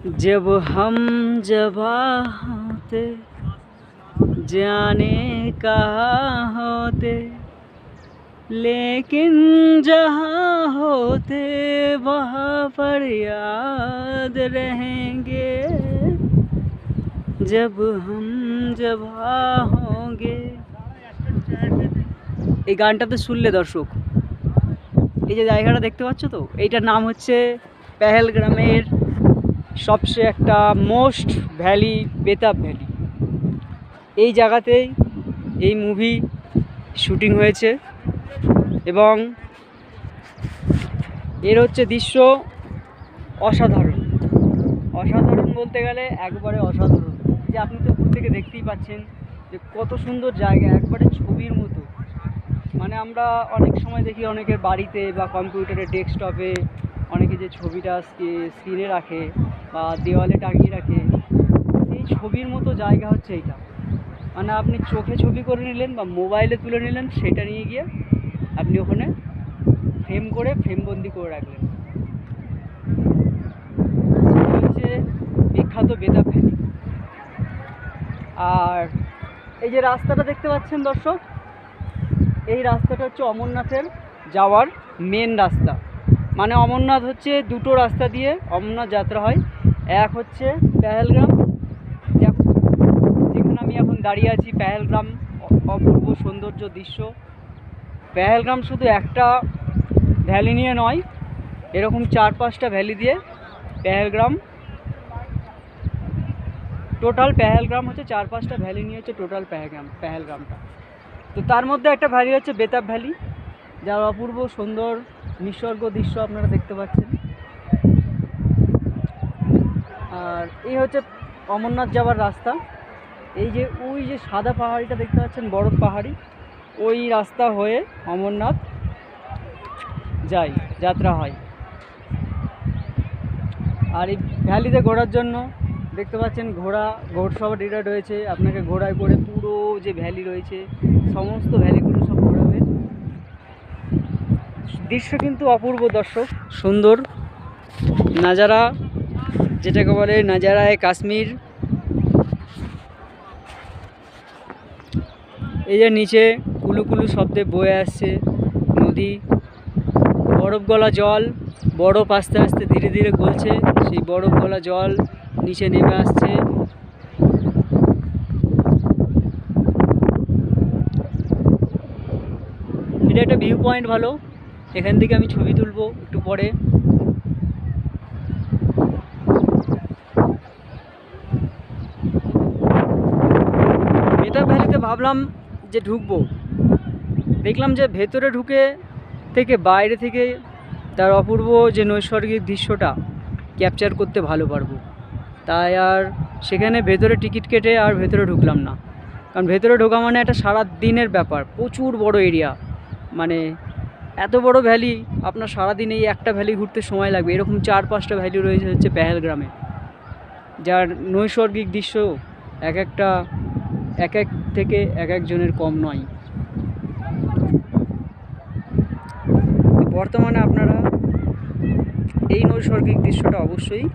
जब हम जवां होते जाने कहाँ होते, लेकिन जहाँ होते वहाँ पर याद रहेंगे। जब हम जवां होंगे। এই গানটাতে শুনলে দর্শক, এই যে জায়গাটা দেখতে পাচ্ছ তো, এইটার নাম হচ্ছে পেহেলগ্রামের সবচেয়ে একটা মোস্ট ভ্যালি বেতাব ভ্যালি। এই জায়গাতেই এই মুভি শুটিং হয়েছে এবং এর হচ্ছে দৃশ্য অসাধারণ। অসাধারণ বলতে গেলে একবারে অসাধারণ। যে আপনি তো দূর থেকে দেখতেই পাচ্ছেন যে কত সুন্দর জায়গা, একবারে ছবির মতো। মানে আমরা অনেক সময় দেখি অনেকের বাড়িতে বা কম্পিউটারে ডেস্কটপে অনেকে যে ছবিটা স্ক্রিনে রাখে বা দেওয়ালে টাঙিয়ে রাখে, সেই ছবির মতো জায়গা হচ্ছে এইটা। মানে আপনি চোখে ছবি করে নিলেন বা মোবাইলে তুলে নিলেন, সেটা নিয়ে গিয়ে আপনি ওখানে ফ্রেম করে ফ্রেমবন্দি করে রাখলেন। হচ্ছে বিখ্যাত বেতাব ভ্যালি। আর এই যে রাস্তাটা দেখতে পাচ্ছেন দর্শক, এই রাস্তাটা হচ্ছে অমরনাথের যাওয়ার মেন রাস্তা। মানে অমরনাথ হচ্ছে দুটো রাস্তা দিয়ে অমরনাথ যাত্রা হয়। এক হচ্ছে পেহেলগ্রাম, যেখানে আমি এখন দাঁড়িয়ে আছি। পেহেলগ্রাম অপূর্ব সৌন্দর্য দৃশ্য। পেহেলগ্রাম শুধু একটা ভ্যালি নিয়ে নয়, এরকম 4-5টা ভ্যালি দিয়ে পেহেলগ্রাম, টোটাল পেহেলগ্রাম হচ্ছে 4-5টা ভ্যালি নিয়ে হচ্ছে টোটাল পেহেলগ্রামটা। তো তার মধ্যে একটা ভ্যালি হচ্ছে বেতাব ভ্যালি, যার অপূর্ব সুন্দর নিসর্গ দৃশ্য আপনারা দেখতে পাচ্ছেন। আর এই হচ্ছে অমরনাথ যাওয়ার রাস্তা। এই যে ওই যে সাদা পাহাড়িটা দেখতে পাচ্ছেন, বরফ পাহাড়ি, ওই রাস্তা হয়ে অমরনাথ যাত্রা হয়। আর এই ভ্যালিতে ঘোরার জন্য দেখতে পাচ্ছেন ঘোড়সওয়ারিরা রয়েছে। আপনাকে ঘোড়ায় করে পুরো যে ভ্যালি রয়েছে সমস্ত ভ্যালিগুলো সব ঘোরাবে। দৃশ্য কিন্তু অপূর্ব দর্শক, সুন্দর নাজারা, যেটাকে বলে নাজারায় কাশ্মীর। এই যে নিচে কুলুকুলু শব্দে বয়ে আসছে নদী, বরফ গলা জল, বরফ আস্তে আস্তে ধীরে ধীরে গলছে। সেই বরফ গলা জল নিচে নেমে আসছে। এটা একটা ভিউ পয়েন্ট ভালো, এখান থেকে আমি ছবি তুলবো একটু পরে। বেতাব ভ্যালিতে ভাবলাম যে ঢুকবো, দেখলাম যে ভেতরে ঢুকে থেকে বাইরে থেকে তার অপূর্ব যে নৈসর্গিক দৃশ্যটা ক্যাপচার করতে ভালো পারবো। তাই আর সেখানে ভেতরে টিকিট কেটে আর ভেতরে ঢুকলাম না। কারণ ভেতরে ঢোকা মানে একটা সারা দিনের ব্যাপার, প্রচুর বড় এরিয়া। মানে এত বড় ভ্যালি, আপনার সারাদিন এই একটা ভ্যালি ঘুরতে সময় লাগবে। এরকম 4-5টা ভ্যালি রয়েছে হচ্ছে পেহেলগ্রামে, যার নৈসর্গিক দৃশ্য এক একটা এক থেকে এক একজনের কম নয়। বর্তমানে আপনারা এই নৈসর্গিক দৃশ্যটা অবশ্যই